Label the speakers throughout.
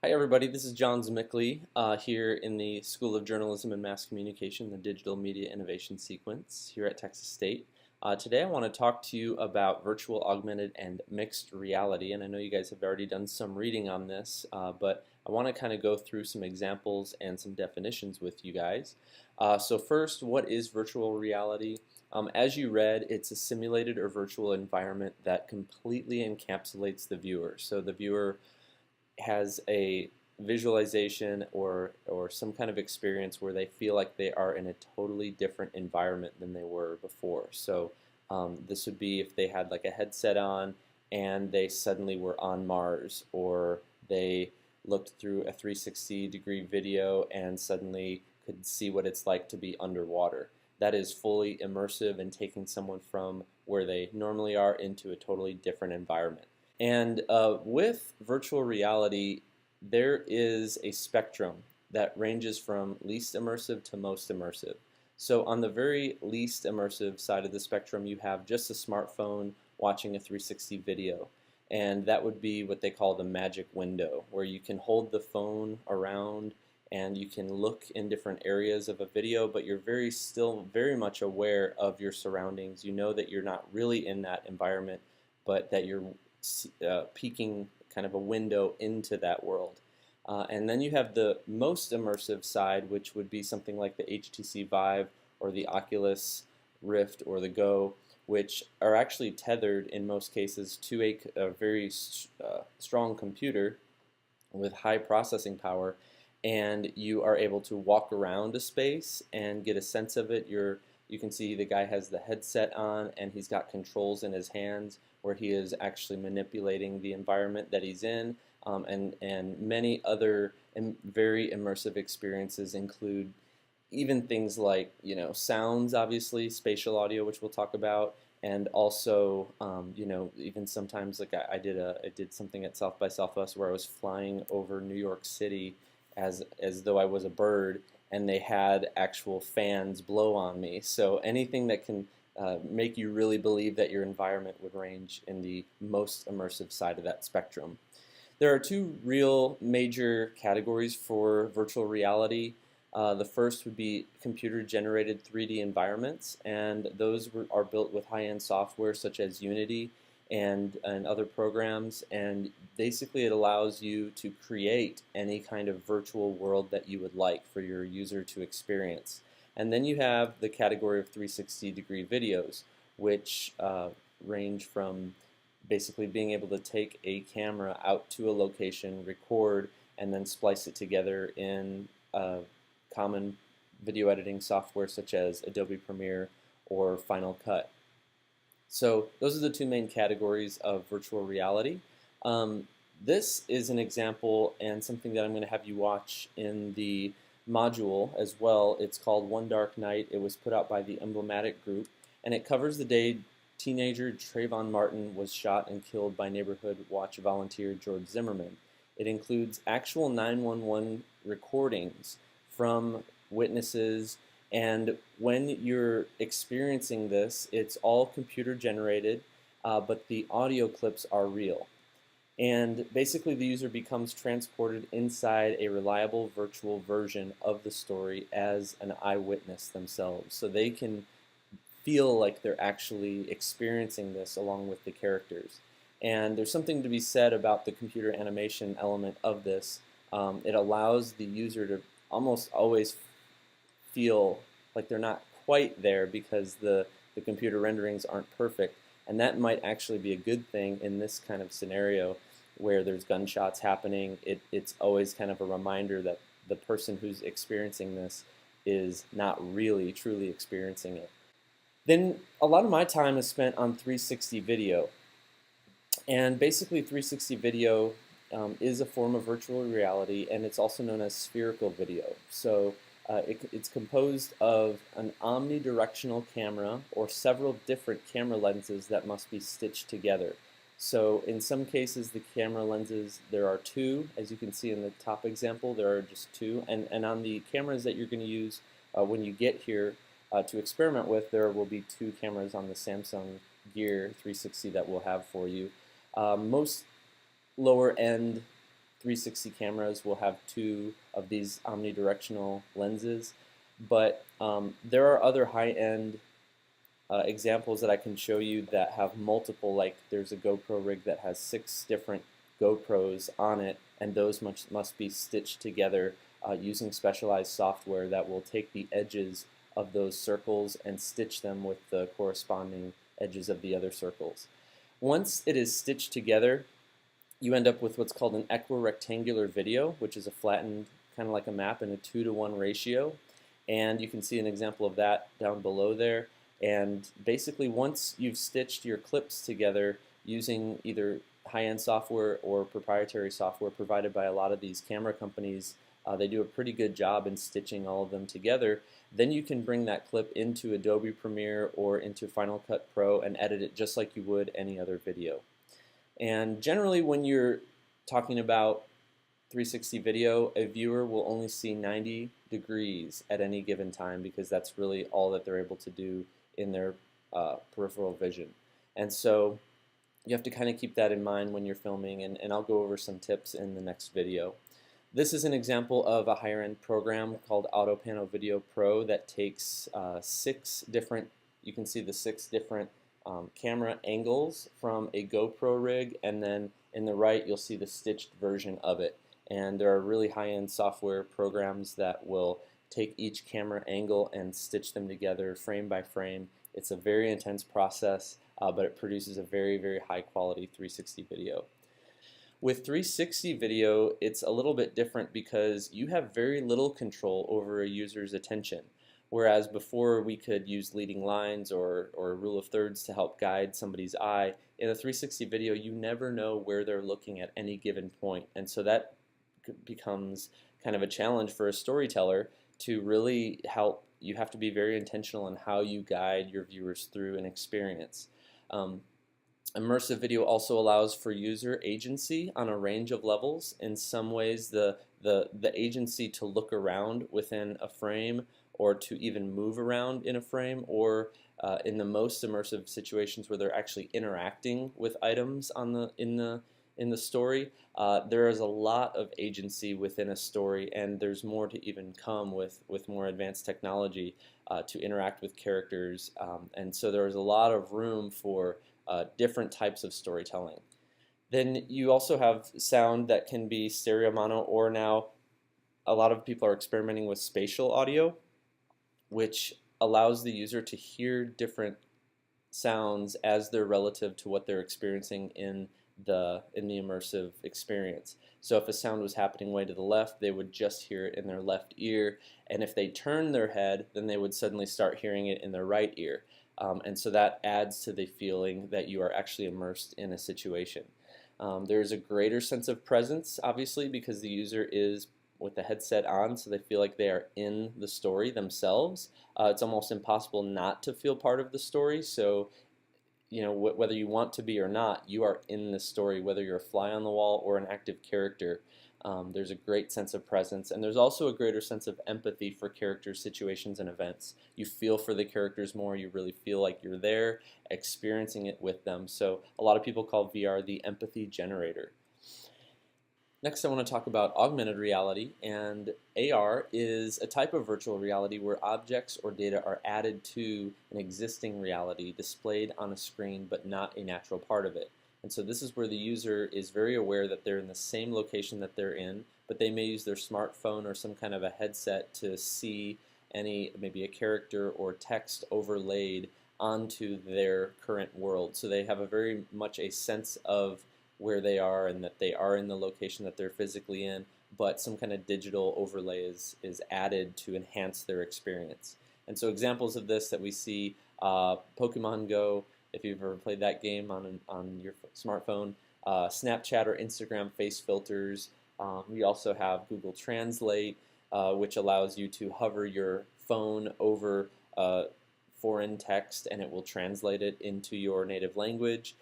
Speaker 1: Hi everybody, this is John Zmickley here in the School of Journalism and Mass Communication, the Digital Media Innovation Sequence here at Texas State. Today I want to talk to you about virtual, augmented, and mixed reality, and I know you guys have already done some reading on this, but I want to kind of go through some examples and some definitions with you guys. So first, what is virtual reality? As you read, it's a simulated or virtual environment that completely encapsulates the viewer. So the viewer has a visualization or some kind of experience where they feel like they are in a totally different environment than they were before. So this would be if they had like a headset on and they suddenly were on Mars, or they looked through a 360-degree video and suddenly could see what it's like to be underwater. That is fully immersive and taking someone from where they normally are into a totally different environment. And with virtual reality, there is a spectrum that ranges from least immersive to most immersive. So on the very least immersive side of the spectrum, you have just a smartphone watching a 360 video. And that would be what they call the magic window, where you can hold the phone around and you can look in different areas of a video, but you're still very much aware of your surroundings. You know that you're not really in that environment, but that you're peeking kind of a window into that world. And then you have the most immersive side, which would be something like the HTC Vive or the Oculus Rift or the Go, which are actually tethered in most cases to a very strong computer with high processing power, and you are able to walk around a space and get a sense of it. You can see the guy has the headset on and he's got controls in his hands where he is actually manipulating the environment that he's in. And many other very immersive experiences include even things like sounds, obviously spatial audio, which we'll talk about, and also even sometimes like I did something at South by Southwest where I was flying over New York City as though I was a bird, and they had actual fans blow on me. So anything that can make you really believe that your environment would range in the most immersive side of that spectrum. There are two real major categories for virtual reality. The first would be computer-generated 3D environments, and those are built with high-end software such as Unity and other programs, and basically it allows you to create any kind of virtual world that you would like for your user to experience. And then you have the category of 360-degree videos, which range from basically being able to take a camera out to a location, record, and then splice it together in common video editing software such as Adobe Premiere or Final Cut. So those are the two main categories of virtual reality. This is an example and something that I'm going to have you watch in the module as well. It's called One Dark Night. It was put out by the Emblematic group, and it covers the day teenager Trayvon Martin was shot and killed by neighborhood watch volunteer George Zimmerman. It includes actual 911 recordings from witnesses, and when you're experiencing this, it's all computer generated, but the audio clips are real. And basically the user becomes transported inside a reliable virtual version of the story as an eyewitness themselves. So they can feel like they're actually experiencing this along with the characters. And there's something to be said about the computer animation element of this. It allows the user to almost always feel like they're not quite there because the computer renderings aren't perfect. And that might actually be a good thing in this kind of scenario where there's gunshots happening. It's always kind of a reminder that the person who's experiencing this is not really truly experiencing it. Then a lot of my time is spent on 360 video. And basically 360 video is a form of virtual reality, and it's also known as spherical video. So it's composed of an omnidirectional camera or several different camera lenses that must be stitched together. So in some cases the camera lenses, there are two, as you can see in the top example, there are just two, and on the cameras that you're going to use when you get here to experiment with, there will be two cameras on the Samsung Gear 360 that we'll have for you. Most lower end 360 cameras will have two of these omnidirectional lenses, but there are other high-end examples that I can show you that have multiple, like there's a GoPro rig that has 6 different GoPros on it, and those must be stitched together using specialized software that will take the edges of those circles and stitch them with the corresponding edges of the other circles. Once it is stitched together, you end up with what's called an equirectangular video, which is a flattened, kind of like a map in a 2-to-1 ratio. And you can see an example of that down below there. And basically, once you've stitched your clips together using either high-end software or proprietary software provided by a lot of these camera companies, they do a pretty good job in stitching all of them together. Then you can bring that clip into Adobe Premiere or into Final Cut Pro and edit it just like you would any other video. And generally, when you're talking about 360 video, a viewer will only see 90 degrees at any given time because that's really all that they're able to do in their peripheral vision. And so you have to kind of keep that in mind when you're filming, and I'll go over some tips in the next video. This is an example of a higher end program called AutoPano Video Pro that takes 6 different, you can see the 6 different camera angles from a GoPro rig, and then in the right you'll see the stitched version of it. And there are really high-end software programs that will take each camera angle and stitch them together frame by frame. It's a very intense process, but it produces a very, very high quality 360 video. With 360 video, it's a little bit different because you have very little control over a user's attention. Whereas before we could use leading lines or rule of thirds to help guide somebody's eye, in a 360 video you never know where they're looking at any given point. And so that becomes kind of a challenge for a storyteller to really help. You have to be very intentional in how you guide your viewers through an experience. Immersive video also allows for user agency on a range of levels. In some ways, the agency to look around within a frame or to even move around in a frame, or in the most immersive situations where they're actually interacting with items in the story, there is a lot of agency within a story, and there's more to even come with more advanced technology to interact with characters, and so there's a lot of room for different types of storytelling. Then you also have sound that can be stereo mono, or now a lot of people are experimenting with spatial audio, which allows the user to hear different sounds as they're relative to what they're experiencing in the immersive experience. So if a sound was happening way to the left, they would just hear it in their left ear, and if they turned their head, then they would suddenly start hearing it in their right ear. And so that adds to the feeling that you are actually immersed in a situation. There's a greater sense of presence, obviously, because the user is with the headset on, so they feel like they are in the story themselves. It's almost impossible not to feel part of the story, so whether you want to be or not, you are in the story, whether you're a fly on the wall or an active character. There's a great sense of presence, and there's also a greater sense of empathy for characters, situations, and events. You feel for the characters more, you really feel like you're there, experiencing it with them. So a lot of people call VR the empathy generator. Next, I want to talk about augmented reality, and AR is a type of virtual reality where objects or data are added to an existing reality displayed on a screen but not a natural part of it. And so this is where the user is very aware that they're in the same location that they're in, but they may use their smartphone or some kind of a headset to see maybe a character or text overlaid onto their current world. So they have a very much a sense of where they are and that they are in the location that they're physically in, but some kind of digital overlay is added to enhance their experience. And so examples of this that we see, Pokemon Go, if you've ever played that game on your smartphone, Snapchat or Instagram face filters. We also have Google Translate, which allows you to hover your phone over foreign text and it will translate it into your native language.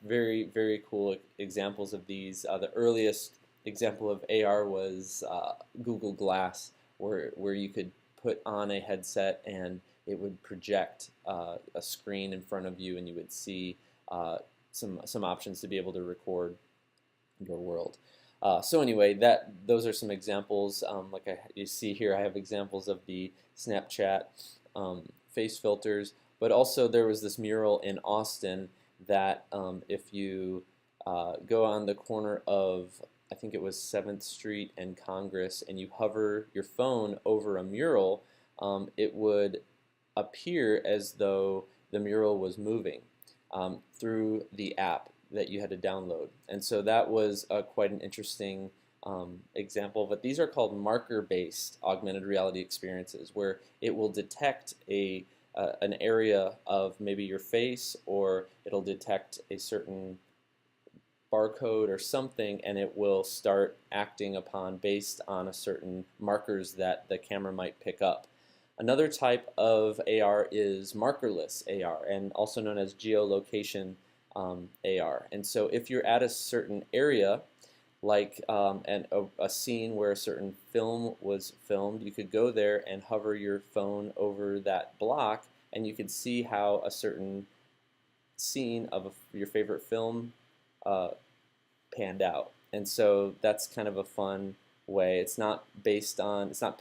Speaker 1: Very, very cool examples of these. The earliest example of AR was Google Glass, where you could put on a headset and it would project a screen in front of you, and you would see some options to be able to record your world. So anyway, those are some examples. You see here, I have examples of the Snapchat face filters, but also there was this mural in Austin that if you go on the corner of, I think it was 7th Street and Congress, and you hover your phone over a mural, it would appear as though the mural was moving through the app that you had to download. And so that was quite an interesting example. But these are called marker-based augmented reality experiences, where it will detect an area of maybe your face, or it'll detect a certain barcode or something, and it will start acting upon based on a certain markers that the camera might pick up. Another type of AR is markerless AR, and also known as geolocation AR. And so if you're at a certain area, like a scene where a certain film was filmed, you could go there and hover your phone over that block, and you could see how a certain scene of your favorite film panned out. And so that's kind of a fun way. It's not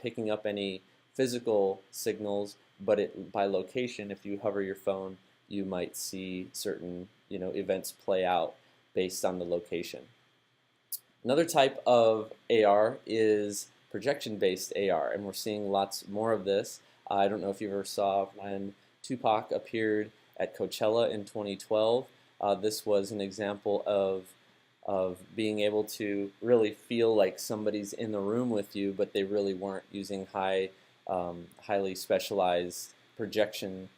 Speaker 1: picking up any physical signals, but by location, if you hover your phone, you might see certain events play out based on the location. Another type of AR is projection-based AR, and we're seeing lots more of this. I don't know if you ever saw when Tupac appeared at Coachella in 2012. This was an example of being able to really feel like somebody's in the room with you, but they really weren't, using highly specialized projection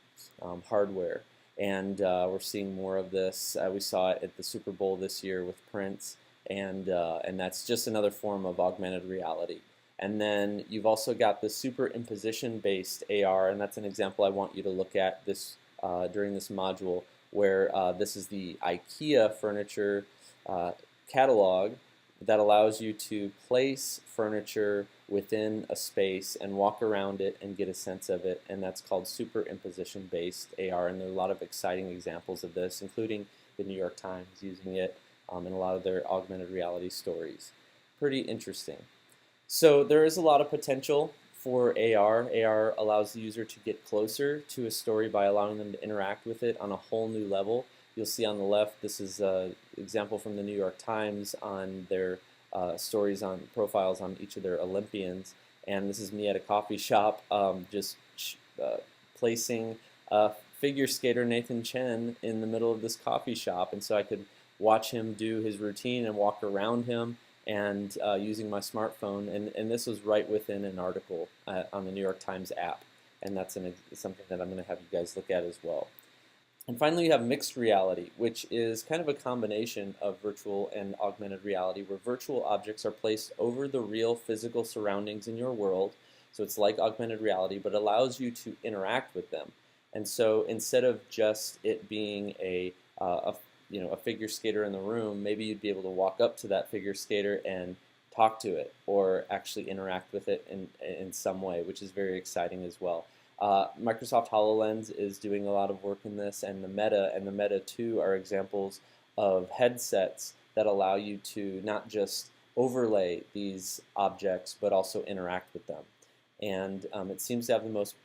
Speaker 1: hardware. And we're seeing more of this. We saw it at the Super Bowl this year with Prince, and that's just another form of augmented reality. And then you've also got the Superimposition Based AR, and that's an example I want you to look at this during this module, where this is the IKEA furniture catalog that allows you to place furniture within a space and walk around it and get a sense of it, and that's called Superimposition Based AR. And there are a lot of exciting examples of this, including the New York Times using it in a lot of their augmented reality stories. Pretty interesting. So there is a lot of potential for AR. AR allows the user to get closer to a story by allowing them to interact with it on a whole new level. You'll see on the left, this is an example from the New York Times on their stories on profiles on each of their Olympians. And this is me at a coffee shop just placing figure skater Nathan Chen in the middle of this coffee shop. And so I could watch him do his routine and walk around him, and using my smartphone. And this was right within an article on the New York Times app. And that's something that I'm going to have you guys look at as well. And finally, you have mixed reality, which is kind of a combination of virtual and augmented reality, where virtual objects are placed over the real physical surroundings in your world. So it's like augmented reality, but allows you to interact with them. And so instead of just it being a figure skater in the room, maybe you'd be able to walk up to that figure skater and talk to it, or actually interact with it in some way, which is very exciting as well. Microsoft HoloLens is doing a lot of work in this, and the Meta 2 are examples of headsets that allow you to not just overlay these objects, but also interact with them. And it seems to have the most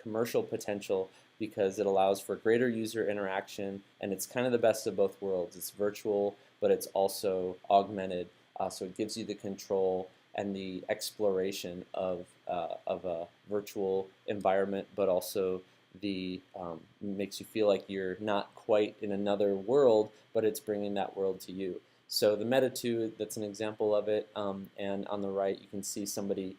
Speaker 1: commercial potential because it allows for greater user interaction, and it's kind of the best of both worlds. It's virtual, but it's also augmented, so it gives you the control and the exploration of a virtual environment, but also makes you feel like you're not quite in another world, but it's bringing that world to you. So the Meta 2, that's an example of it, and on the right you can see somebody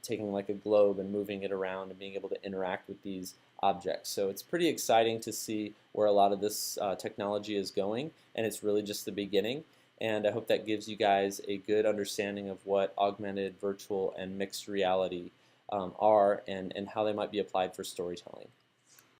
Speaker 1: taking like a globe and moving it around and being able to interact with these objects. So it's pretty exciting to see where a lot of this technology is going, and it's really just the beginning. And I hope that gives you guys a good understanding of what augmented, virtual, and mixed reality are, and how they might be applied for storytelling.